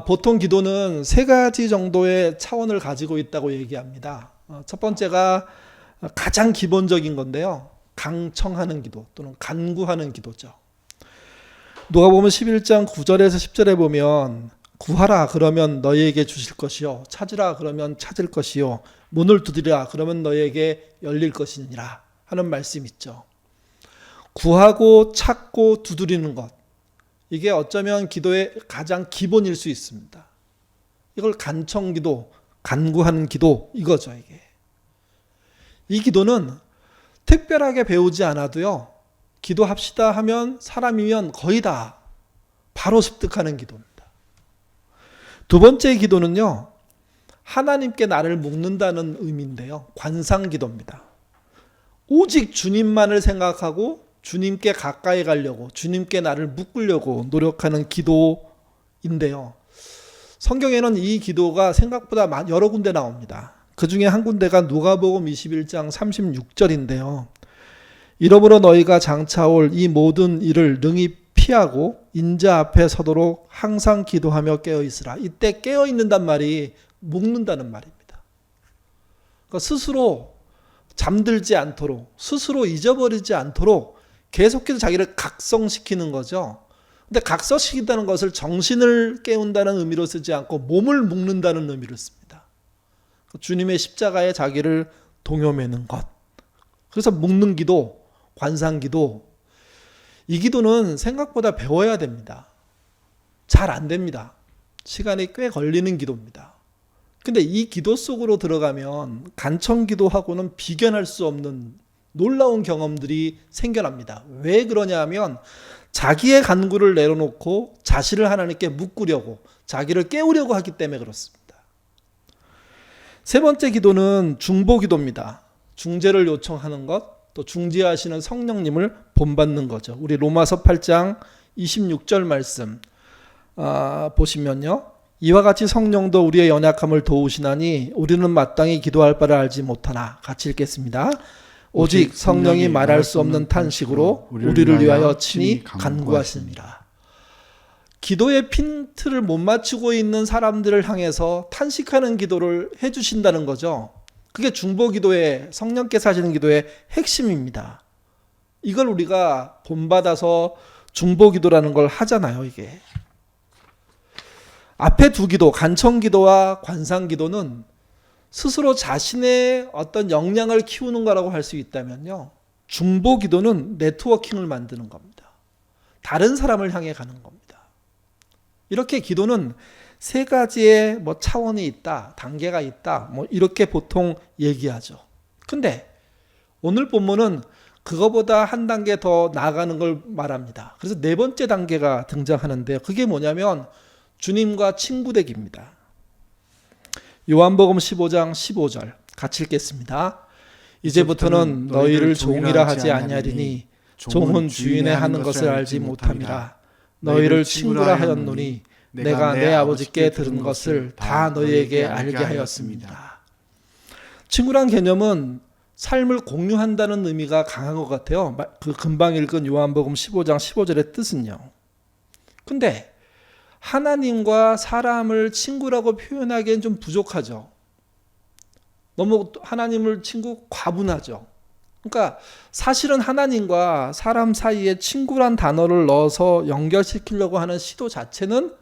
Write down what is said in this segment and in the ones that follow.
보통 기도는 세 가지 정도의 차원을 가지고 있다고 얘기합니다. 첫 번째가 가장 기본적인 건데요. 강청하는 기도 또는 간구하는 기도죠. 누가복음 11장 9절에서 10절에 보면 구하라 그러면 너희에게 주실 것이요 찾으라 그러면 찾을 것이요 문을 두드리라 그러면 너희에게 열릴 것이니라 하는 말씀이 있죠. 구하고 찾고 두드리는 것, 이게 어쩌면 기도의 가장 기본일 수 있습니다. 이걸 간청기도, 간구하는 기도, 이거죠. 이게. 이 기도는 특별하게 배우지 않아도요, 기도합시다 하면 사람이면 거의 다 바로 습득하는 기도입니다. 두 번째 기도는요, 하나님께 나를 묶는다는 의미인데요, 관상기도입니다. 오직 주님만을 생각하고 주님께 가까이 가려고, 주님께 나를 묶으려고 노력하는 기도인데요. 성경에는 이 기도가 생각보다 여러 군데 나옵니다. 그 중에 한 군데가 누가복음 21장 36절인데요. 이러므로 너희가 장차올 이 모든 일을 능히 피하고 인자 앞에 서도록 항상 기도하며 깨어있으라. 이때 깨어있는단 말이 묶는다는 말입니다. 그러니까 스스로 잠들지 않도록, 스스로 잊어버리지 않도록 계속해서 자기를 각성시키는 거죠. 근데 각성시킨다는 것을 정신을 깨운다는 의미로 쓰지 않고 몸을 묶는다는 의미로 씁니다. 주님의 십자가에 자기를 동요매는 것. 그래서 묶는 기도, 관상기도. 이 기도는 생각보다 배워야 됩니다. 잘 안 됩니다. 시간이 꽤 걸리는 기도입니다. 근데 이 기도 속으로 들어가면 간청기도하고는 비견할 수 없는 놀라운 경험들이 생겨납니다. 왜 그러냐 하면 자기의 간구를 내려놓고 자신을 하나님께 묶으려고, 자기를 깨우려고 하기 때문에 그렇습니다. 세 번째 기도는 중보기도입니다. 중재를 요청하는 것, 또 중재하시는 성령님을 본받는 거죠. 우리 로마서 8장 26절 말씀 보시면요. 이와 같이 성령도 우리의 연약함을 도우시나니 우리는 마땅히 기도할 바를 알지 못하나. 같이 읽겠습니다. 오직 성령이 말할 수 없는 탄식으로 우리를 위하여 친히 간구하시니라. 기도의 핀트를 못 맞추고 있는 사람들을 향해서 탄식하는 기도를 해주신다는 거죠. 그게 중보기도의, 성령께서 하시는 기도의 핵심입니다. 이걸 우리가 본받아서 중보기도라는 걸 하잖아요. 이게 앞에 두 기도, 간청기도와 관상기도는 스스로 자신의 어떤 역량을 키우는 거라고 할 수 있다면요, 중보기도는 네트워킹을 만드는 겁니다. 다른 사람을 향해 가는 겁니다. 이렇게 기도는 세 가지의 차원이 있다, 단계가 있다, 이렇게 보통 얘기하죠. 근데 오늘 본문은 그거보다 한 단계 더 나아가는 걸 말합니다. 그래서 네 번째 단계가 등장하는데요. 그게 뭐냐면 주님과 친구되기입니다. 요한복음 15장 15절 같이 읽겠습니다. 이제부터는 너희를 종이라 하지 아니하리니 종은 주인의 하는 것을 알지 못함이라. 너희를 친구라 하였노니 내가 내 아버지께 들은 것을 다 너희에게 알게 하였습니다. 친구란 개념은 삶을 공유한다는 의미가 강한 것 같아요. 그 금방 읽은 요한복음 15장 15절의 뜻은요. 근데 하나님과 사람을 친구라고 표현하기엔 좀 부족하죠. 너무 하나님을 친구 과분하죠. 그러니까 사실은 하나님과 사람 사이에 친구란 단어를 넣어서 연결시키려고 하는 시도 자체는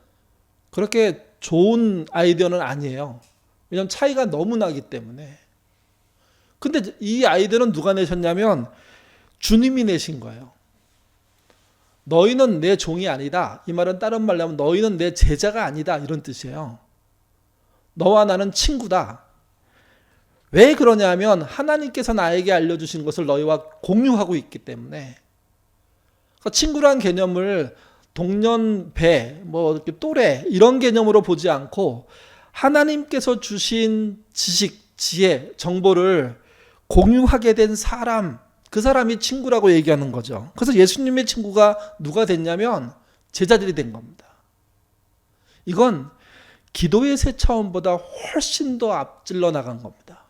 그렇게 좋은 아이디어는 아니에요. 왜냐하면 차이가 너무 나기 때문에. 근데 이 아이디어는 누가 내셨냐면 주님이 내신 거예요. 너희는 내 종이 아니다. 이 말은 다른 말로 하면 너희는 내 제자가 아니다. 이런 뜻이에요. 너와 나는 친구다. 왜 그러냐면 하나님께서 나에게 알려주신 것을 너희와 공유하고 있기 때문에. 그러니까 친구란 개념을 동년, 배, 또래 이런 개념으로 보지 않고 하나님께서 주신 지식, 지혜, 정보를 공유하게 된 사람, 그 사람이 친구라고 얘기하는 거죠. 그래서 예수님의 친구가 누가 됐냐면 제자들이 된 겁니다. 이건 기도의 세 차원보다 훨씬 더 앞질러 나간 겁니다.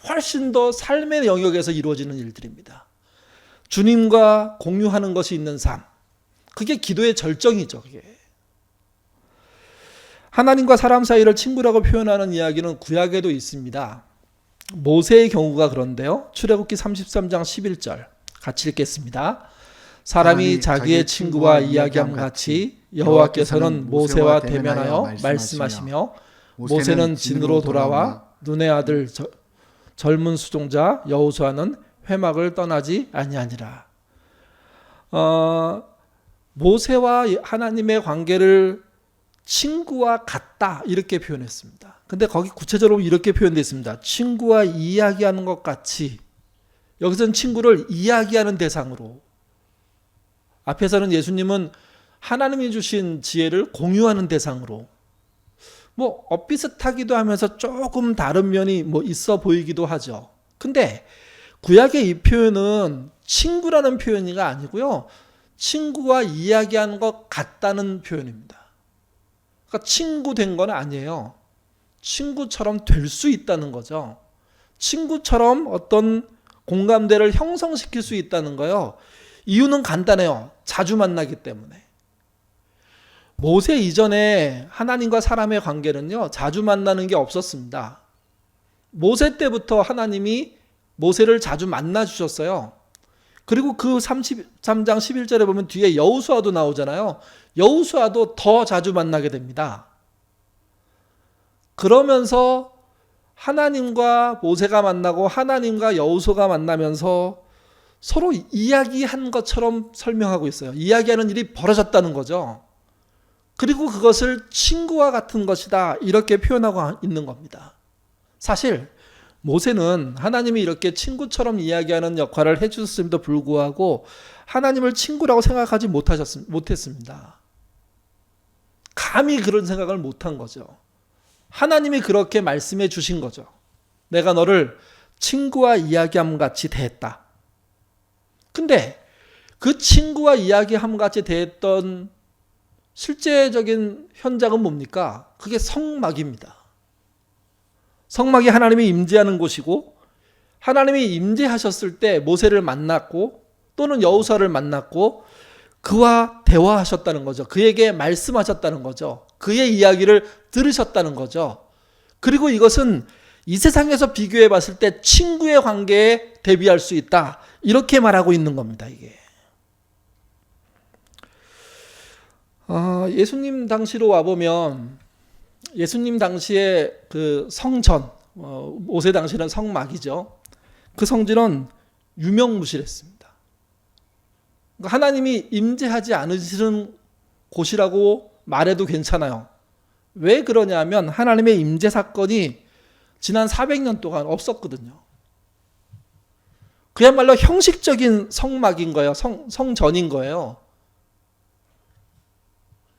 훨씬 더 삶의 영역에서 이루어지는 일들입니다. 주님과 공유하는 것이 있는 삶. 그게 기도의 절정이죠. 그게. 하나님과 사람 사이를 친구라고 표현하는 이야기는 구약에도 있습니다. 모세의 경우가 그런데요. 출애굽기 33장 11절 같이 읽겠습니다. 사람이 자기의 친구와 이야기함 같이 여호와께서는 모세와 대면하여 말씀하시며 모세는 진으로 돌아와 눈의 아들 젊은 수종자 여호수아는 회막을 떠나지 아니하니라. 모세와 하나님의 관계를 친구와 같다 이렇게 표현했습니다. 근데 거기 구체적으로 이렇게 표현되어 있습니다. 친구와 이야기하는 것 같이. 여기서는 친구를 이야기하는 대상으로. 앞에서는 예수님은 하나님이 주신 지혜를 공유하는 대상으로. 비슷하기도 하면서 조금 다른 면이 있어 보이기도 하죠. 근데 구약의 이 표현은 친구라는 표현이 아니고요. 친구와 이야기하는 것 같다는 표현입니다. 그러니까 친구 된 건 아니에요. 친구처럼 될 수 있다는 거죠. 친구처럼 어떤 공감대를 형성시킬 수 있다는 거예요. 이유는 간단해요. 자주 만나기 때문에. 모세 이전에 하나님과 사람의 관계는요, 자주 만나는 게 없었습니다. 모세 때부터 하나님이 모세를 자주 만나 주셨어요. 그리고 그 33장 11절에 보면 뒤에 여호수아도 나오잖아요. 여호수아도 더 자주 만나게 됩니다. 그러면서 하나님과 모세가 만나고 하나님과 여호수아가 만나면서 서로 이야기한 것처럼 설명하고 있어요. 이야기하는 일이 벌어졌다는 거죠. 그리고 그것을 친구와 같은 것이다 이렇게 표현하고 있는 겁니다. 사실 모세는 하나님이 이렇게 친구처럼 이야기하는 역할을 해주셨음에도 불구하고 하나님을 친구라고 생각하지 못했습니다. 감히 그런 생각을 못한 거죠. 하나님이 그렇게 말씀해 주신 거죠. 내가 너를 친구와 이야기함 같이 대했다. 근데 그 친구와 이야기함 같이 대했던 실제적인 현장은 뭡니까? 그게 성막입니다. 성막이 하나님이 임재하는 곳이고 하나님이 임재하셨을 때 모세를 만났고 또는 여호수아를 만났고 그와 대화하셨다는 거죠. 그에게 말씀하셨다는 거죠. 그의 이야기를 들으셨다는 거죠. 그리고 이것은 이 세상에서 비교해 봤을 때 친구의 관계에 대비할 수 있다. 이렇게 말하고 있는 겁니다. 이게. 예수님 당시로 와보면 예수님 당시에 그 성전, 모세 당시는 성막이죠. 그 성전은 유명무실했습니다. 그러니까 하나님이 임재하지 않으시는 곳이라고 말해도 괜찮아요. 왜 그러냐면 하나님의 임재 사건이 지난 400년 동안 없었거든요. 그야말로 형식적인 성막인 거예요. 성전인 거예요.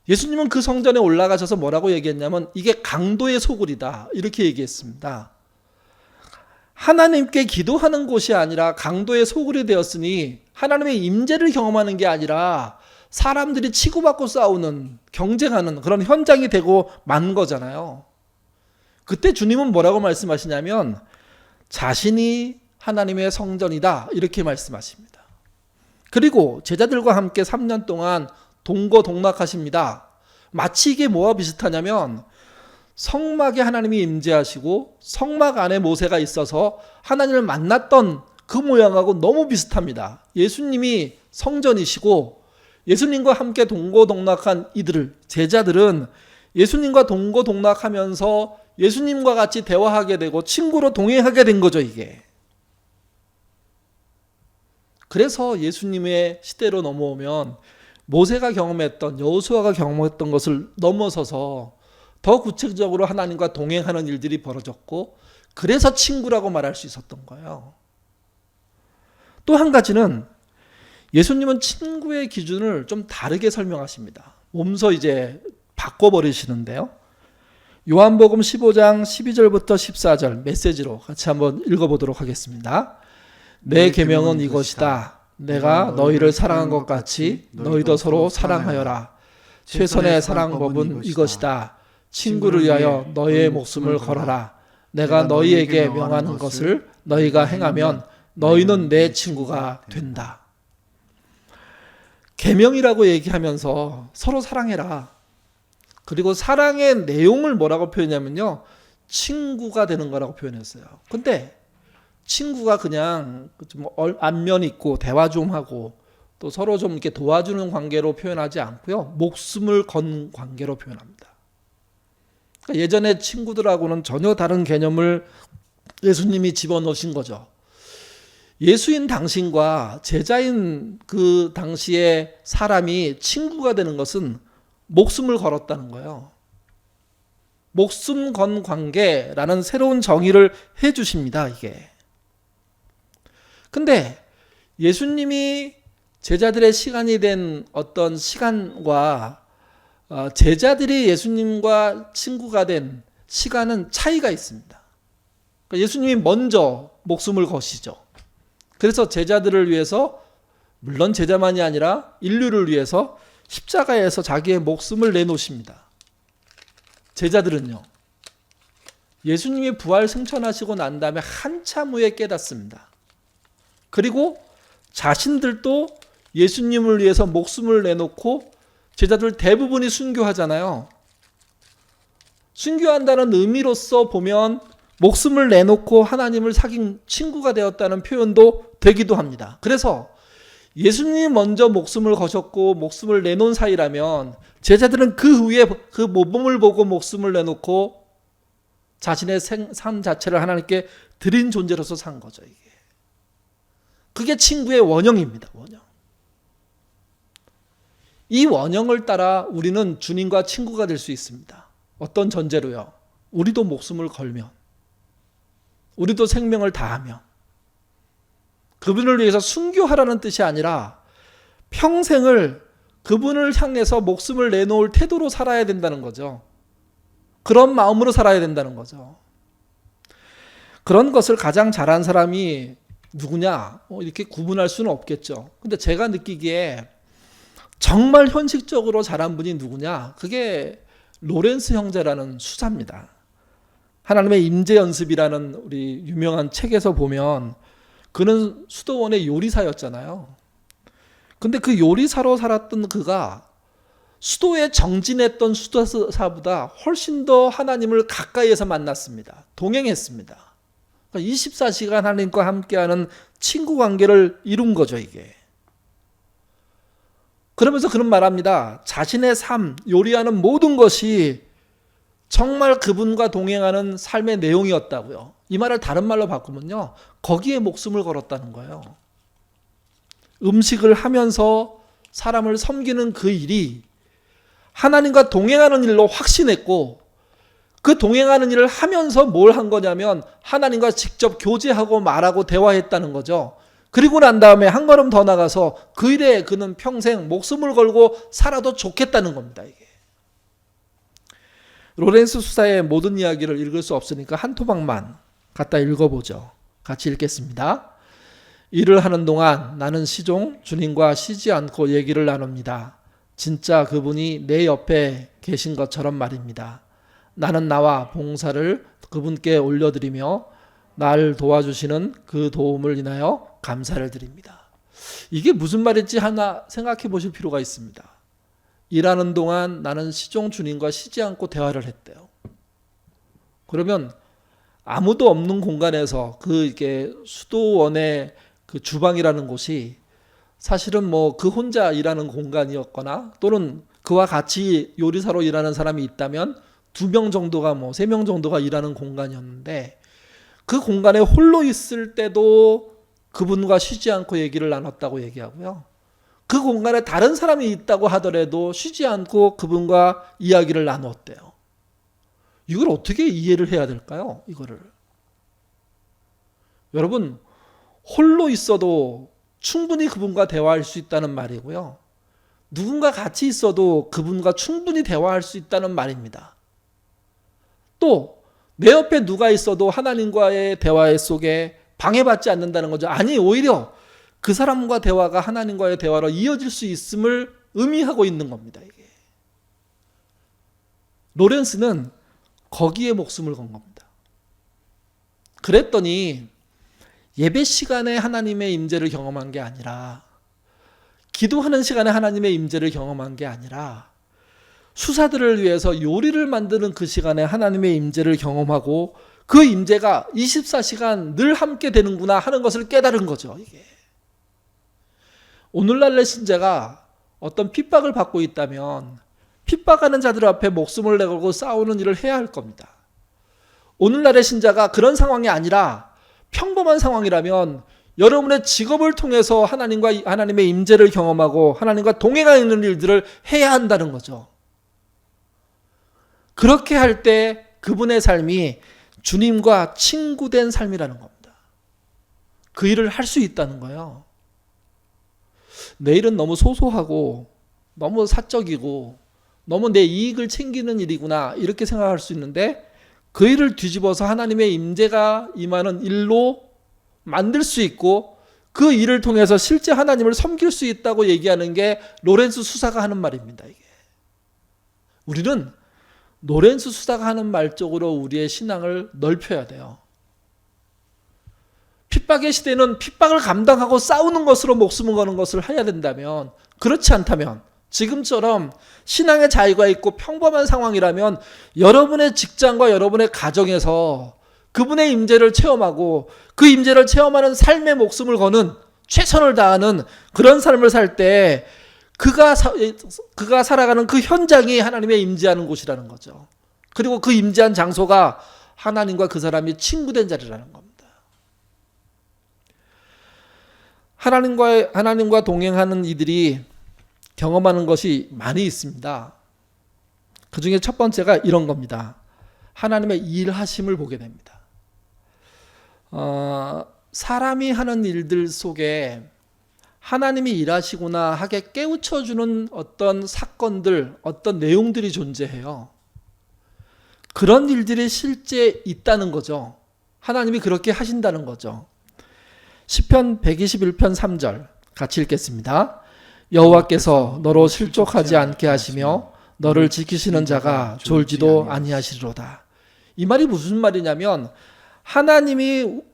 예수님은 그 성전에 올라가셔서 뭐라고 얘기했냐면 이게 강도의 소굴이다 이렇게 얘기했습니다. 하나님께 기도하는 곳이 아니라 강도의 소굴이 되었으니 하나님의 임재를 경험하는 게 아니라 사람들이 치고받고 싸우는 경쟁하는 그런 현장이 되고 만 거잖아요. 그때 주님은 뭐라고 말씀하시냐면 자신이 하나님의 성전이다 이렇게 말씀하십니다. 그리고 제자들과 함께 3년 동안 동거동락하십니다. 마치 이게 뭐와 비슷하냐면 성막에 하나님이 임재하시고 성막 안에 모세가 있어서 하나님을 만났던 그 모양하고 너무 비슷합니다. 예수님이 성전이시고 예수님과 함께 동거동락한 이들을 제자들은 예수님과 동거동락하면서 예수님과 같이 대화하게 되고 친구로 동행하게 된 거죠. 이게. 그래서 예수님의 시대로 넘어오면 모세가 경험했던 여호수아가 경험했던 것을 넘어서서 더 구체적으로 하나님과 동행하는 일들이 벌어졌고 그래서 친구라고 말할 수 있었던 거예요. 또 한 가지는 예수님은 친구의 기준을 좀 다르게 설명하십니다. 몸소 이제 바꿔버리시는데요. 요한복음 15장 12절부터 14절 메시지로 같이 한번 읽어보도록 하겠습니다. 내 계명은 이것이다. 내가 너희를 사랑한 것 같이 너희도 서로 사랑하여라. 최선의 사랑법은 이것이다. 친구를 위하여 너희의 목숨을 걸어라. 내가 너희에게 명하는 것을 너희가 행하면 너희는 내 친구가 된다. 계명이라고 얘기하면서 서로 사랑해라. 그리고 사랑의 내용을 뭐라고 표현하냐면요, 친구가 되는 거라고 표현했어요. 근데 친구가 그냥 좀 안면 있고 대화 좀 하고 또 서로 좀 이렇게 도와주는 관계로 표현하지 않고요, 목숨을 건 관계로 표현합니다. 그러니까 예전에 친구들하고는 전혀 다른 개념을 예수님이 집어넣으신 거죠. 예수인 당신과 제자인 그 당시의 사람이 친구가 되는 것은 목숨을 걸었다는 거예요. 목숨 건 관계라는 새로운 정의를 해 주십니다, 이게. 근데 예수님이 제자들의 시간이 된 어떤 시간과 제자들이 예수님과 친구가 된 시간은 차이가 있습니다. 그러니까 예수님이 먼저 목숨을 거시죠. 그래서 제자들을 위해서, 물론 제자만이 아니라 인류를 위해서 십자가에서 자기의 목숨을 내놓으십니다. 제자들은요, 예수님이 부활 승천하시고 난 다음에 한참 후에 깨닫습니다. 그리고 자신들도 예수님을 위해서 목숨을 내놓고, 제자들 대부분이 순교하잖아요. 순교한다는 의미로서 보면 목숨을 내놓고 하나님을 사귄 친구가 되었다는 표현도 되기도 합니다. 그래서 예수님이 먼저 목숨을 거셨고 목숨을 내놓은 사이라면 제자들은 그 후에 그 모범을 보고 목숨을 내놓고 자신의 삶 자체를 하나님께 드린 존재로서 산 거죠. 이게. 그게 친구의 원형입니다. 원형. 이 원형을 따라 우리는 주님과 친구가 될 수 있습니다. 어떤 전제로요? 우리도 목숨을 걸면, 우리도 생명을 다하면, 그분을 위해서 순교하라는 뜻이 아니라 평생을 그분을 향해서 목숨을 내놓을 태도로 살아야 된다는 거죠. 그런 마음으로 살아야 된다는 거죠. 그런 것을 가장 잘한 사람이 누구냐? 이렇게 구분할 수는 없겠죠. 근데 제가 느끼기에 정말 현실적으로 잘한 분이 누구냐? 그게 로렌스 형제라는 수사입니다. 하나님의 임재 연습이라는 우리 유명한 책에서 보면 그는 수도원의 요리사였잖아요. 근데 그 요리사로 살았던 그가 수도에 정진했던 수도사보다 훨씬 더 하나님을 가까이에서 만났습니다. 동행했습니다. 그러니까 24시간 하나님과 함께하는 친구 관계를 이룬 거죠, 이게. 그러면서 그런 말합니다. 자신의 삶, 요리하는 모든 것이 정말 그분과 동행하는 삶의 내용이었다고요. 이 말을 다른 말로 바꾸면요, 거기에 목숨을 걸었다는 거예요. 음식을 하면서 사람을 섬기는 그 일이 하나님과 동행하는 일로 확신했고, 그 동행하는 일을 하면서 뭘 한 거냐면 하나님과 직접 교제하고 말하고 대화했다는 거죠. 그리고 난 다음에 한 걸음 더 나가서 그 일에 그는 평생 목숨을 걸고 살아도 좋겠다는 겁니다. 이게. 로렌스 수사의 모든 이야기를 읽을 수 없으니까 한 토막만 갖다 읽어보죠. 같이 읽겠습니다. 일을 하는 동안 나는 시종 주님과 쉬지 않고 얘기를 나눕니다. 진짜 그분이 내 옆에 계신 것처럼 말입니다. 나는 나와 봉사를 그분께 올려드리며 날 도와주시는 그 도움을 인하여 감사를 드립니다. 이게 무슨 말인지 하나 생각해 보실 필요가 있습니다. 일하는 동안 나는 시종 주님과 쉬지 않고 대화를 했대요. 그러면 아무도 없는 공간에서 그 이게 수도원의 그 주방이라는 곳이 사실은 뭐 그 혼자 일하는 공간이었거나 또는 그와 같이 요리사로 일하는 사람이 있다면 2명 정도가 3명 정도가 일하는 공간이었는데 그 공간에 홀로 있을 때도 그분과 쉬지 않고 얘기를 나눴다고 얘기하고요. 그 공간에 다른 사람이 있다고 하더라도 쉬지 않고 그분과 이야기를 나누었대요. 이걸 어떻게 이해를 해야 될까요? 이거를. 여러분, 홀로 있어도 충분히 그분과 대화할 수 있다는 말이고요. 누군가 같이 있어도 그분과 충분히 대화할 수 있다는 말입니다. 또 내 옆에 누가 있어도 하나님과의 대화 속에 방해받지 않는다는 거죠. 아니, 오히려 그 사람과 대화가 하나님과의 대화로 이어질 수 있음을 의미하고 있는 겁니다. 이게. 로렌스는 거기에 목숨을 건 겁니다. 그랬더니 예배 시간에 하나님의 임재를 경험한 게 아니라, 기도하는 시간에 하나님의 임재를 경험한 게 아니라, 수사들을 위해서 요리를 만드는 그 시간에 하나님의 임재를 경험하고 그 임재가 24시간 늘 함께 되는구나 하는 것을 깨달은 거죠. 이게 오늘날의 신자가 어떤 핍박을 받고 있다면 핍박하는 자들 앞에 목숨을 내걸고 싸우는 일을 해야 할 겁니다. 오늘날의 신자가 그런 상황이 아니라 평범한 상황이라면 여러분의 직업을 통해서 하나님의 임재를 경험하고 하나님과 동행하는 일들을 해야 한다는 거죠. 그렇게 할 때 그분의 삶이 주님과 친구된 삶이라는 겁니다. 그 일을 할 수 있다는 거예요. 내일은 너무 소소하고 너무 사적이고 너무 내 이익을 챙기는 일이구나 이렇게 생각할 수 있는데 그 일을 뒤집어서 하나님의 임재가 임하는 일로 만들 수 있고 그 일을 통해서 실제 하나님을 섬길 수 있다고 얘기하는 게 로렌스 수사가 하는 말입니다. 이게. 우리는 로렌스 수사가 하는 말 쪽으로 우리의 신앙을 넓혀야 돼요. 핍박의 시대는 핍박을 감당하고 싸우는 것으로 목숨을 거는 것을 해야 된다면, 그렇지 않다면 지금처럼 신앙의 자유가 있고 평범한 상황이라면 여러분의 직장과 여러분의 가정에서 그분의 임재를 체험하고 그 임재를 체험하는 삶에 목숨을 거는, 최선을 다하는 그런 삶을 살 때 그가 살아가는 그 현장이 하나님의 임재하는 곳이라는 거죠. 그리고 그 임재한 장소가 하나님과 그 사람이 친구된 자리라는 겁니다. 하나님과 동행하는 이들이 경험하는 것이 많이 있습니다. 그 중에 첫 번째가 이런 겁니다. 하나님의 일하심을 보게 됩니다. 사람이 하는 일들 속에 하나님이 일하시구나 하게 깨우쳐주는 어떤 사건들, 어떤 내용들이 존재해요. 그런 일들이 실제 있다는 거죠. 하나님이 그렇게 하신다는 거죠. 시편 121편 3절 같이 읽겠습니다. 여호와께서 너로 실족하지 않게 하시며 너를 지키시는 자가 졸지도 아니하시리로다. 이 말이 무슨 말이냐면 하나님이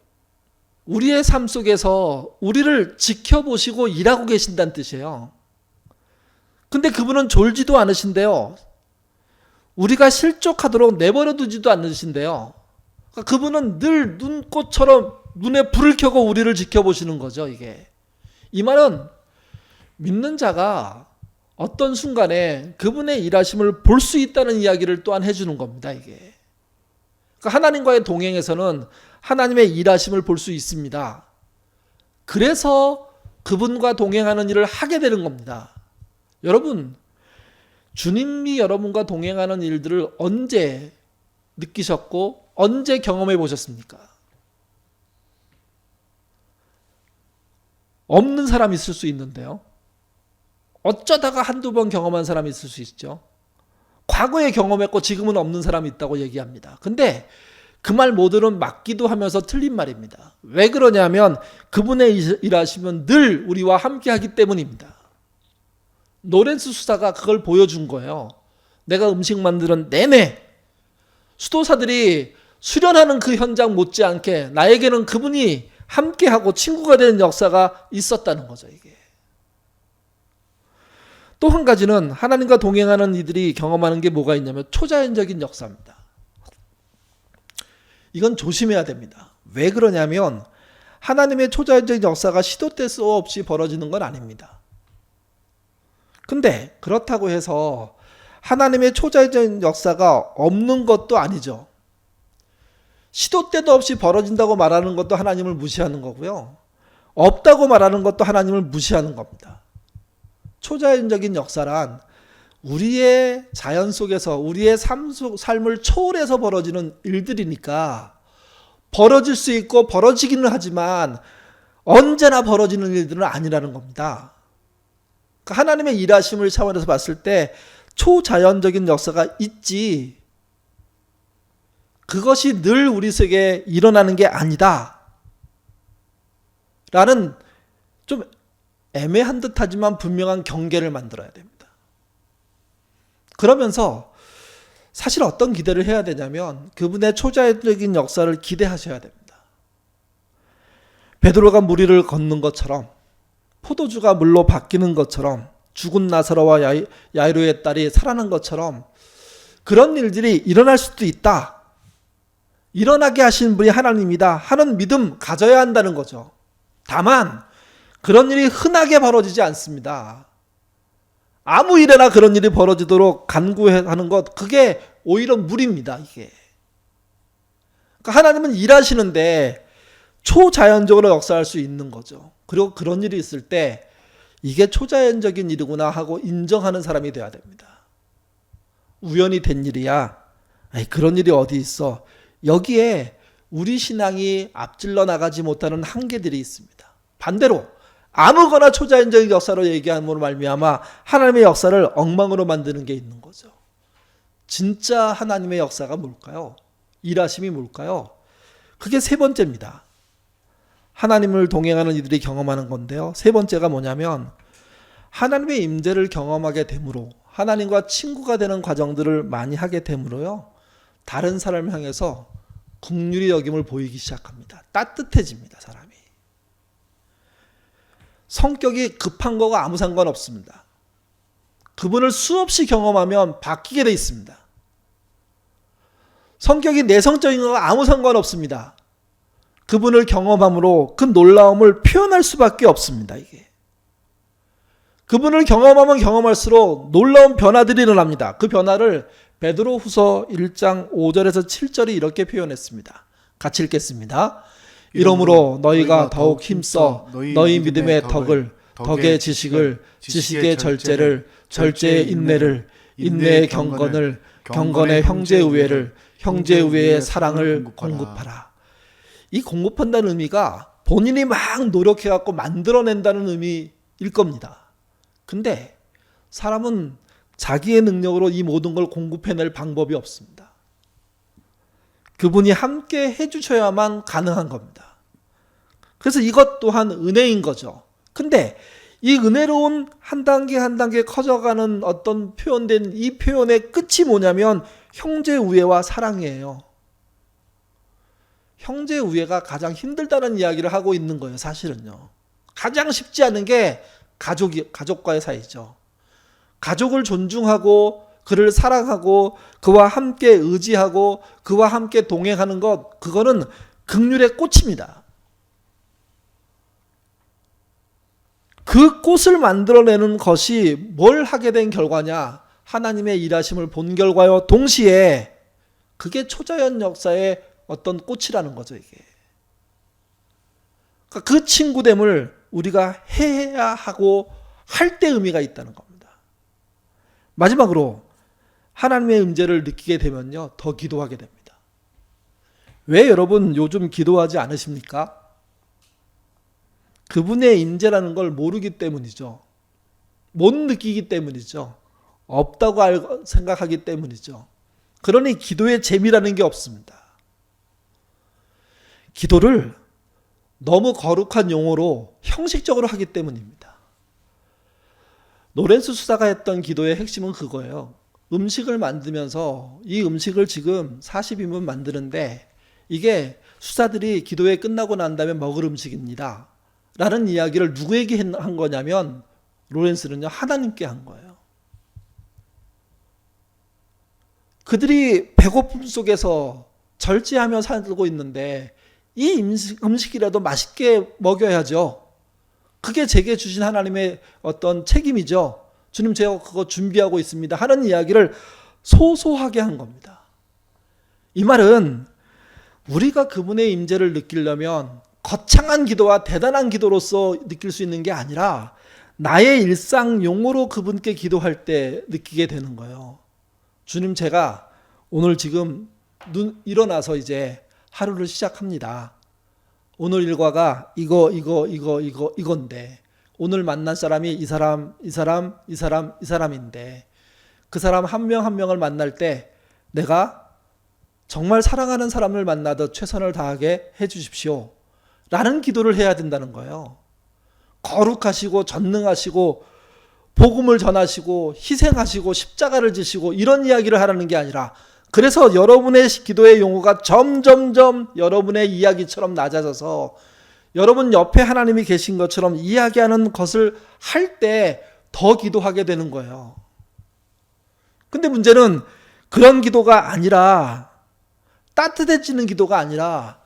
우리의 삶 속에서 우리를 지켜보시고 일하고 계신다는 뜻이에요. 근데 그분은 졸지도 않으신데요. 우리가 실족하도록 내버려 두지도 않으신데요. 그러니까 그분은 늘 눈꽃처럼 눈에 불을 켜고 우리를 지켜보시는 거죠. 이게. 이 말은 믿는 자가 어떤 순간에 그분의 일하심을 볼 수 있다는 이야기를 또한 해주는 겁니다. 이게. 그러니까 하나님과의 동행에서는 하나님의 일하심을 볼 수 있습니다. 그래서 그분과 동행하는 일을 하게 되는 겁니다. 여러분, 주님이 여러분과 동행하는 일들을 언제 느끼셨고 언제 경험해 보셨습니까? 없는 사람이 있을 수 있는데요. 어쩌다가 한두 번 경험한 사람이 있을 수 있죠. 과거에 경험했고 지금은 없는 사람이 있다고 얘기합니다. 근데 그 말 모두는 맞기도 하면서 틀린 말입니다. 왜 그러냐면 그분의 일하시면 늘 우리와 함께 하기 때문입니다. 로렌스 수사가 그걸 보여준 거예요. 내가 음식 만드는 내내 수도사들이 수련하는 그 현장 못지않게 나에게는 그분이 함께하고 친구가 되는 역사가 있었다는 거죠. 이게. 또 한 가지는 하나님과 동행하는 이들이 경험하는 게 뭐가 있냐면 초자연적인 역사입니다. 이건 조심해야 됩니다. 왜 그러냐면 하나님의 초자연적인 역사가 시도 때 수 없이 벌어지는 건 아닙니다. 근데 그렇다고 해서 하나님의 초자연적인 역사가 없는 것도 아니죠. 시도 때도 없이 벌어진다고 말하는 것도 하나님을 무시하는 거고요. 없다고 말하는 것도 하나님을 무시하는 겁니다. 초자연적인 역사란 우리의 자연 속에서 우리의 삶을 초월해서 벌어지는 일들이니까 벌어질 수 있고 벌어지기는 하지만 언제나 벌어지는 일들은 아니라는 겁니다. 그러니까 하나님의 일하심을 차원에서 봤을 때 초자연적인 역사가 있지 그것이 늘 우리 속에 일어나는 게 아니다 라는 좀 애매한 듯하지만 분명한 경계를 만들어야 됩니다. 그러면서 사실 어떤 기대를 해야 되냐면 그분의 초자연적인 역사를 기대하셔야 됩니다. 베드로가 물 위를 걷는 것처럼 포도주가 물로 바뀌는 것처럼 죽은 나사로와 야이로의 딸이 살아난 것처럼 그런 일들이 일어날 수도 있다. 일어나게 하신 분이 하나님이다 하는 믿음 가져야 한다는 거죠. 다만 그런 일이 흔하게 벌어지지 않습니다. 아무 일에나 그런 일이 벌어지도록 간구하는 것, 그게 오히려 무리입니다. 이게. 그러니까 하나님은 일하시는데 초자연적으로 역사할 수 있는 거죠. 그리고 그런 일이 있을 때 이게 초자연적인 일이구나 하고 인정하는 사람이 돼야 됩니다. 우연히 된 일이야. 아니, 그런 일이 어디 있어. 여기에 우리 신앙이 앞질러 나가지 못하는 한계들이 있습니다. 반대로 아무거나 초자연적인 역사로 얘기함으로 말미암아 하나님의 역사를 엉망으로 만드는 게 있는 거죠. 진짜 하나님의 역사가 뭘까요? 일하심이 뭘까요? 그게 세 번째입니다. 하나님을 동행하는 이들이 경험하는 건데요. 세 번째가 뭐냐면 하나님의 임재를 경험하게 되므로, 하나님과 친구가 되는 과정들을 많이 하게 되므로요, 다른 사람을 향해서 긍휼히 여김을 보이기 시작합니다. 따뜻해집니다, 사람이. 성격이 급한 거가 아무 상관없습니다. 그분을 수없이 경험하면 바뀌게 돼 있습니다. 성격이 내성적인 거가 아무 상관없습니다. 그분을 경험함으로 그 놀라움을 표현할 수밖에 없습니다. 이게. 그분을 경험하면 경험할수록 놀라운 변화들이 일어납니다. 그 변화를 베드로후서 1장 5절에서 7절이 이렇게 표현했습니다. 같이 읽겠습니다. 이러므로 너희가 더욱 힘써 너희 믿음의 덕의 지식을, 지식의 절제를, 절제의 인내를, 인내의 경건을, 경건의 형제우애를, 형제우애의 사랑을 공급하라. 이 공급한다는 의미가 본인이 막 노력해갖고 만들어낸다는 의미일 겁니다. 근데 사람은 자기의 능력으로 이 모든 걸 공급해낼 방법이 없습니다. 그분이 함께 해주셔야만 가능한 겁니다. 그래서 이것 또한 은혜인 거죠. 근데 이 은혜로운 한 단계 한 단계 커져가는 어떤 표현된 이 표현의 끝이 뭐냐면 형제우애와 사랑이에요. 형제우애가 가장 힘들다는 이야기를 하고 있는 거예요. 사실은요. 가장 쉽지 않은 게 가족과의 사이죠. 가족을 존중하고 그를 사랑하고 그와 함께 의지하고 그와 함께 동행하는 것, 그거는 긍휼의 꽃입니다. 그 꽃을 만들어내는 것이 뭘 하게 된 결과냐? 하나님의 일하심을 본 결과요. 동시에 그게 초자연 역사의 어떤 꽃이라는 거죠, 이게. 그러니까 그 친구됨을 우리가 해야 하고 할 때 의미가 있다는 겁니다. 마지막으로 하나님의 임재를 느끼게 되면요, 더 기도하게 됩니다. 왜 여러분 요즘 기도하지 않으십니까? 그분의 임재라는 걸 모르기 때문이죠. 못 느끼기 때문이죠. 없다고 생각하기 때문이죠. 그러니 기도의 재미라는 게 없습니다. 기도를 너무 거룩한 용어로 형식적으로 하기 때문입니다. 로렌스 수사가 했던 기도의 핵심은 그거예요. 음식을 만들면서 이 음식을 지금 40인분 만드는데 이게 수사들이 기도회 끝나고 난 다음에 먹을 음식입니다. 라는 이야기를 누구에게 한 거냐면 로렌스는요, 하나님께 한 거예요. 그들이 배고픔 속에서 절제하며 살고 있는데 이 음식이라도 맛있게 먹여야죠. 그게 제게 주신 하나님의 어떤 책임이죠. 주님, 제가 그거 준비하고 있습니다 하는 이야기를 소소하게 한 겁니다. 이 말은 우리가 그분의 임재를 느끼려면 거창한 기도와 대단한 기도로서 느낄 수 있는 게 아니라 나의 일상 용어로 그분께 기도할 때 느끼게 되는 거예요. 주님, 제가 오늘 지금 일어나서 이제 하루를 시작합니다. 오늘 일과가 이건데 오늘 만난 사람이 이 사람인데 그 사람 한 명 한 명을 만날 때 내가 정말 사랑하는 사람을 만나듯 최선을 다하게 해 주십시오 라는 기도를 해야 된다는 거예요. 거룩하시고 전능하시고 복음을 전하시고 희생하시고 십자가를 지시고 이런 이야기를 하라는 게 아니라, 그래서 여러분의 기도의 용어가 점점점 여러분의 이야기처럼 낮아져서 여러분 옆에 하나님이 계신 것처럼 이야기하는 것을 할 때 더 기도하게 되는 거예요. 근데 문제는 그런 기도가 아니라, 따뜻해지는 기도가 아니라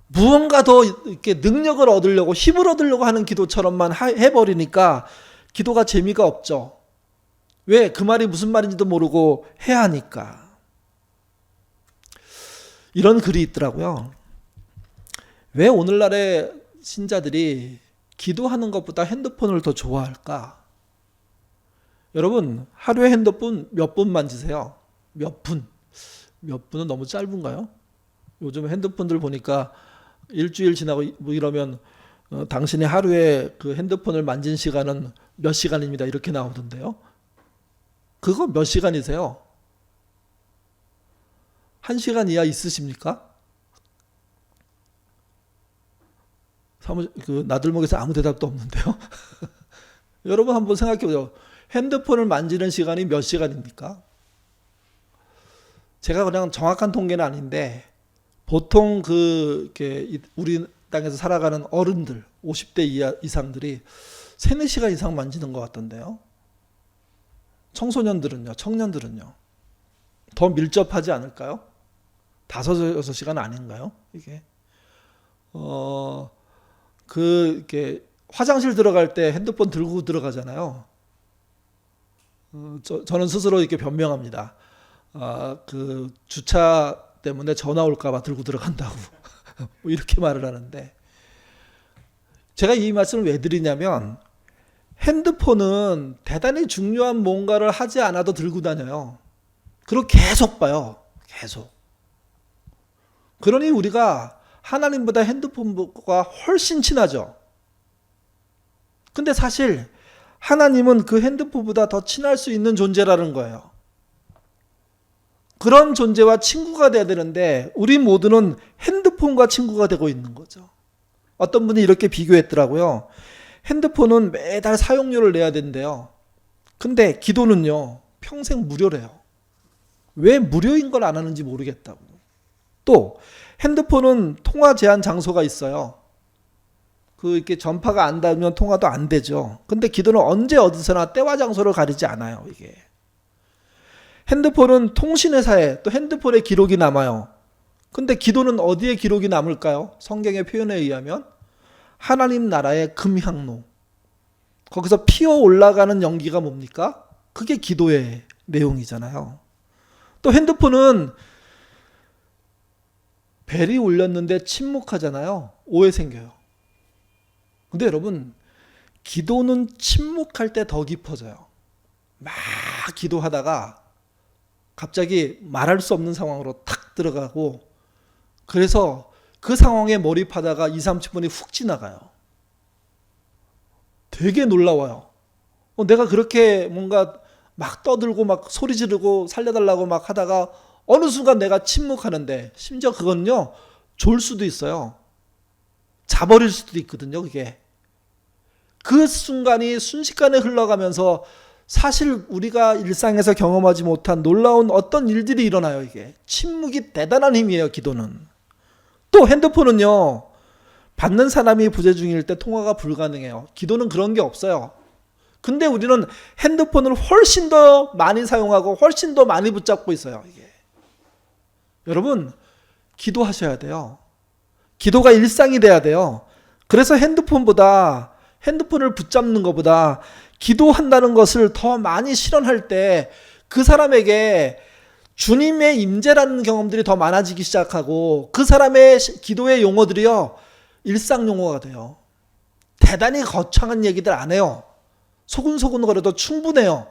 무언가 더 이렇게 능력을 얻으려고, 힘을 얻으려고 하는 기도처럼만 해버리니까 기도가 재미가 없죠. 왜? 그 말이 무슨 말인지도 모르고 해야 하니까. 이런 글이 있더라고요. 왜 오늘날의 신자들이 기도하는 것보다 핸드폰을 더 좋아할까? 여러분, 하루에 핸드폰 몇 분 만지세요? 몇 분? 몇 분은 너무 짧은가요? 요즘 핸드폰들 보니까 일주일 지나고 뭐 이러면 당신의 하루에 그 핸드폰을 만진 시간은 몇 시간입니다. 이렇게 나오던데요. 그거 몇 시간이세요? 1시간 이하 있으십니까? 그 나들목에서 아무 대답도 없는데요. 여러분 한번 생각해보세요. 핸드폰을 만지는 시간이 몇 시간입니까? 제가 그냥 정확한 통계는 아닌데 보통 이렇게 우리 땅에서 살아가는 어른들 50대 이상들이 3-4시간 이상 만지는 것 같던데요. 청소년들은요, 청년들은요, 더 밀접하지 않을까요? 5-6시간 아닌가요? 이게 이렇게 화장실 들어갈 때 핸드폰 들고 들어가잖아요. 저는 스스로 이렇게 변명합니다. 그 주차 때문에 전화 올까봐 들고 들어간다고 뭐 이렇게 말을 하는데, 제가 이 말씀을 왜 드리냐면 핸드폰은 대단히 중요한 뭔가를 하지 않아도 들고 다녀요. 그리고 계속 봐요. 계속. 그러니 우리가 하나님보다 핸드폰과 훨씬 친하죠. 근데 사실 하나님은 그 핸드폰보다 더 친할 수 있는 존재라는 거예요. 그런 존재와 친구가 돼야 되는데 우리 모두는 핸드폰과 친구가 되고 있는 거죠. 어떤 분이 이렇게 비교했더라고요. 핸드폰은 매달 사용료를 내야 된대요. 근데 기도는요, 평생 무료래요. 왜 무료인 걸 안 하는지 모르겠다고. 또 핸드폰은 통화 제한 장소가 있어요. 이렇게 전파가 안 닿으면 통화도 안 되죠. 근데 기도는 언제 어디서나 때와 장소를 가리지 않아요. 이게 핸드폰은 통신회사에 또 핸드폰에 기록이 남아요. 근데 기도는 어디에 기록이 남을까요? 성경의 표현에 의하면 하나님 나라의 금향로, 거기서 피어 올라가는 연기가 뭡니까? 그게 기도의 내용이잖아요. 또 핸드폰은 벨이 울렸는데 침묵하잖아요. 오해 생겨요. 근데 여러분, 기도는 침묵할 때 더 깊어져요. 막 기도하다가 갑자기 말할 수 없는 상황으로 탁 들어가고, 그래서 그 상황에 몰입하다가 20-30분이 훅 지나가요. 되게 놀라워요. 내가 그렇게 뭔가 막 떠들고 막 소리 지르고 살려달라고 막 하다가 어느 순간 내가 침묵하는데, 심지어 그건요, 졸 수도 있어요. 자버릴 수도 있거든요. 그게 그 순간이 순식간에 흘러가면서 사실 우리가 일상에서 경험하지 못한 놀라운 어떤 일들이 일어나요. 이게 침묵이 대단한 힘이에요. 기도는. 또 핸드폰은요, 받는 사람이 부재 중일 때 통화가 불가능해요. 기도는 그런 게 없어요. 근데 우리는 핸드폰을 훨씬 더 많이 사용하고 훨씬 더 많이 붙잡고 있어요. 이게 여러분, 기도하셔야 돼요. 기도가 일상이 돼야 돼요. 그래서 핸드폰을 붙잡는 것보다 기도한다는 것을 더 많이 실현할 때 그 사람에게 주님의 임재라는 경험들이 더 많아지기 시작하고, 그 사람의 기도의 용어들이요, 일상 용어가 돼요. 대단히 거창한 얘기들 안 해요. 소근소근 거려도 충분해요.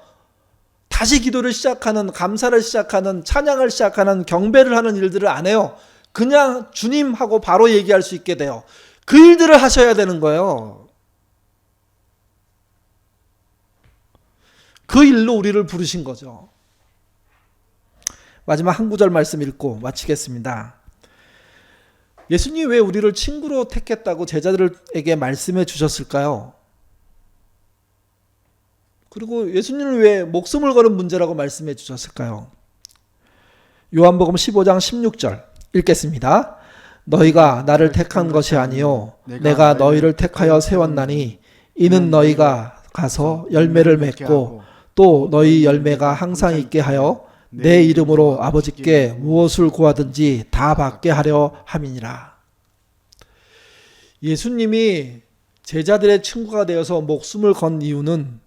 다시 기도를 시작하는, 감사를 시작하는, 찬양을 시작하는, 경배를 하는 일들을 안 해요. 그냥 주님하고 바로 얘기할 수 있게 돼요. 그 일들을 하셔야 되는 거예요. 그 일로 우리를 부르신 거죠. 마지막 한 구절 말씀 읽고 마치겠습니다. 예수님이 왜 우리를 친구로 택했다고 제자들에게 말씀해 주셨을까요? 그리고 예수님을 왜 목숨을 거는 문제라고 말씀해 주셨을까요? 요한복음 15장 16절 읽겠습니다. 너희가 나를 택한 것이 아니요 내가 너희를 택하여 세웠나니 이는 너희가 가서 열매를 맺고 또 너희 열매가 항상 있게 하여 내 이름으로 아버지께 무엇을 구하든지 다 받게 하려 함이니라. 예수님이 제자들의 친구가 되어서 목숨을 건 이유는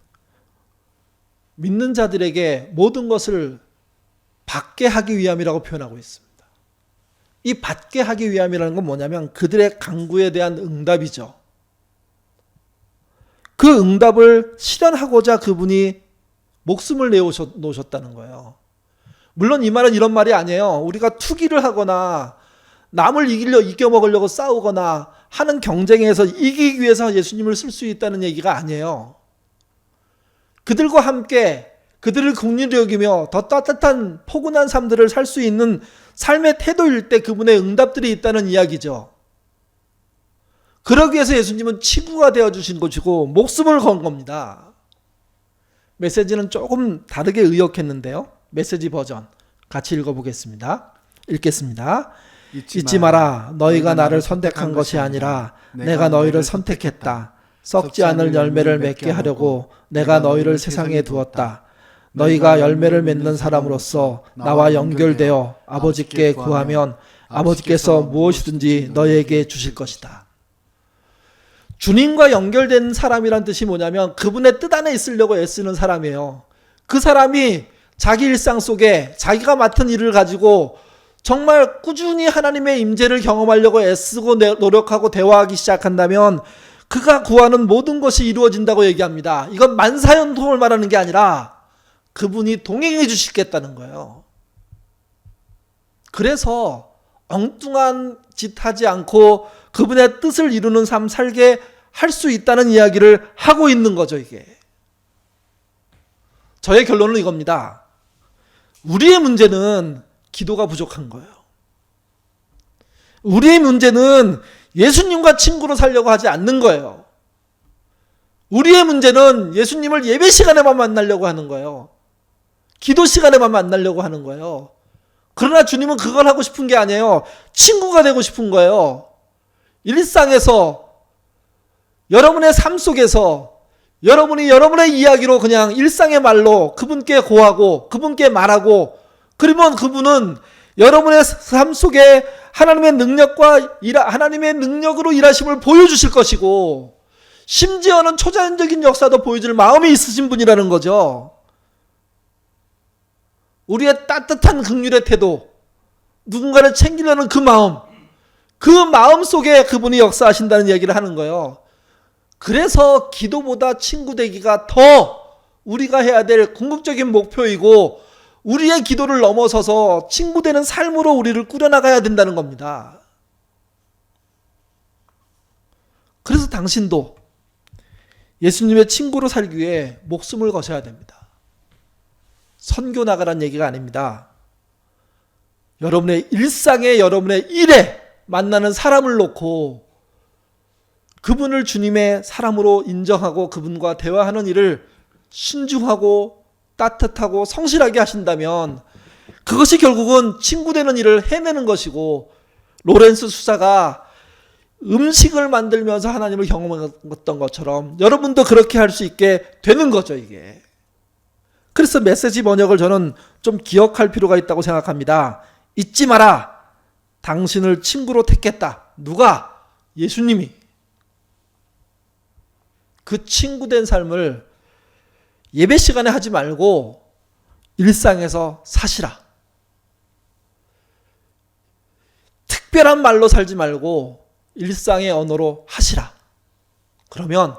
믿는 자들에게 모든 것을 받게 하기 위함이라고 표현하고 있습니다. 이 받게 하기 위함이라는 건 뭐냐면 그들의 간구에 대한 응답이죠. 그 응답을 실현하고자 그분이 목숨을 내놓으셨다는 거예요. 물론 이 말은 이런 말이 아니에요. 우리가 투기를 하거나 남을 이겨먹으려고 싸우거나 하는 경쟁에서 이기기 위해서 예수님을 쓸 수 있다는 얘기가 아니에요. 그들과 함께 그들을 긍휼히 여기며 더 따뜻한 포근한 삶들을 살 수 있는 삶의 태도일 때 그분의 응답들이 있다는 이야기죠. 그러기 위해서 예수님은 친구가 되어주신 것이고 목숨을 건 겁니다. 메시지는 조금 다르게 의역했는데요. 메시지 버전 같이 읽어보겠습니다. 읽겠습니다. 잊지 마라. 너희가 나를 선택한 것이 아니라 내가 너희를 선택했다. 썩지 않을 열매를 맺게 하려고 내가 너희를 세상에 두었다. 너희가 열매를 맺는 사람으로서 나와 연결되어 아버지께 구하면 아버지께서 무엇이든지 너희에게 주실 것이다. 주님과 연결된 사람이란 뜻이 뭐냐면 그분의 뜻 안에 있으려고 애쓰는 사람이에요. 그 사람이 자기 일상 속에 자기가 맡은 일을 가지고 정말 꾸준히 하나님의 임재를 경험하려고 애쓰고 노력하고 대화하기 시작한다면 그가 구하는 모든 것이 이루어진다고 얘기합니다. 이건 만사형통을 말하는 게 아니라 그분이 동행해 주시겠다는 거예요. 그래서 엉뚱한 짓 하지 않고 그분의 뜻을 이루는 삶 살게 할 수 있다는 이야기를 하고 있는 거죠, 이게. 저의 결론은 이겁니다. 우리의 문제는 기도가 부족한 거예요. 우리의 문제는 예수님과 친구로 살려고 하지 않는 거예요. 우리의 문제는 예수님을 예배 시간에만 만나려고 하는 거예요. 기도 시간에만 만나려고 하는 거예요. 그러나 주님은 그걸 하고 싶은 게 아니에요. 친구가 되고 싶은 거예요. 일상에서 여러분의 삶 속에서 여러분이 여러분의 이야기로 그냥 일상의 말로 그분께 고하고 그분께 말하고 그러면 그분은 여러분의 삶 속에 하나님의 능력과 하나님의 능력으로 일하심을 보여주실 것이고 심지어는 초자연적인 역사도 보여줄 마음이 있으신 분이라는 거죠. 우리의 따뜻한 긍휼의 태도, 누군가를 챙기려는 그 마음 속에 그분이 역사하신다는 얘기를 하는 거예요. 그래서 기도보다 친구 되기가 더 우리가 해야 될 궁극적인 목표이고 우리의 기도를 넘어서서 친구 되는 삶으로 우리를 꾸려나가야 된다는 겁니다. 그래서 당신도 예수님의 친구로 살기 위해 목숨을 거셔야 됩니다. 선교 나가라는 얘기가 아닙니다. 여러분의 일상에 여러분의 일에 만나는 사람을 놓고 그분을 주님의 사람으로 인정하고 그분과 대화하는 일을 신중하고 따뜻하고 성실하게 하신다면 그것이 결국은 친구 되는 일을 해내는 것이고 로렌스 수사가 음식을 만들면서 하나님을 경험했던 것처럼 여러분도 그렇게 할 수 있게 되는 거죠, 이게. 그래서 메시지 번역을 저는 좀 기억할 필요가 있다고 생각합니다. 잊지 마라. 당신을 친구로 택했다. 누가? 예수님이. 그 친구된 삶을 예배 시간에 하지 말고 일상에서 사시라. 특별한 말로 살지 말고 일상의 언어로 하시라. 그러면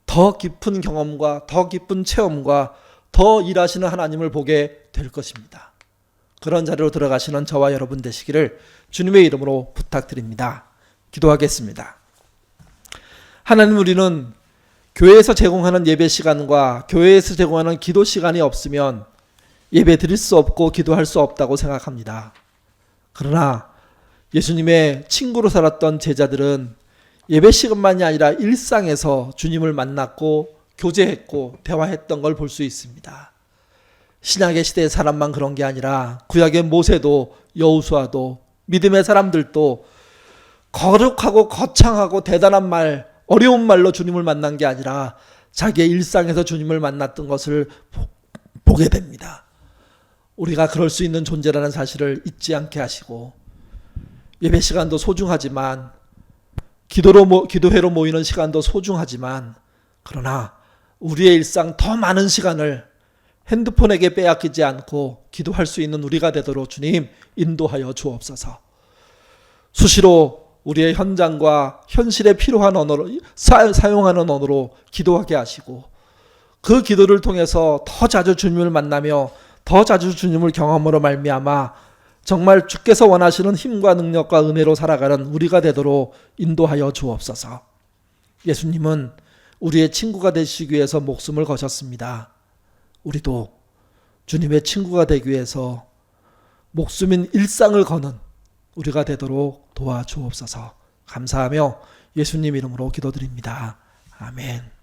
더 깊은 경험과 더 깊은 체험과 더 일하시는 하나님을 보게 될 것입니다. 그런 자리로 들어가시는 저와 여러분 되시기를 주님의 이름으로 부탁드립니다. 기도하겠습니다. 하나님, 우리는 교회에서 제공하는 예배 시간과 교회에서 제공하는 기도 시간이 없으면 예배 드릴 수 없고 기도할 수 없다고 생각합니다. 그러나 예수님의 친구로 살았던 제자들은 예배 시간만이 아니라 일상에서 주님을 만났고 교제했고 대화했던 걸 볼 수 있습니다. 신약의 시대의 사람만 그런 게 아니라 구약의 모세도 여호수아도 믿음의 사람들도 거룩하고 거창하고 대단한 말, 어려운 말로 주님을 만난 게 아니라 자기의 일상에서 주님을 만났던 것을 보게 됩니다. 우리가 그럴 수 있는 존재라는 사실을 잊지 않게 하시고, 예배 시간도 소중하지만, 기도회로 모이는 시간도 소중하지만, 그러나 우리의 일상 더 많은 시간을 핸드폰에게 빼앗기지 않고 기도할 수 있는 우리가 되도록 주님 인도하여 주옵소서. 수시로 우리의 현장과 현실에 필요한 언어로 사용하는 언어로 기도하게 하시고, 그 기도를 통해서 더 자주 주님을 만나며 더 자주 주님을 경험으로 말미암아 정말 주께서 원하시는 힘과 능력과 은혜로 살아가는 우리가 되도록 인도하여 주옵소서. 예수님은 우리의 친구가 되시기 위해서 목숨을 거셨습니다. 우리도 주님의 친구가 되기 위해서 목숨인 일상을 거는 우리가 되도록 도와주옵소서. 감사하며 예수님 이름으로 기도드립니다. 아멘.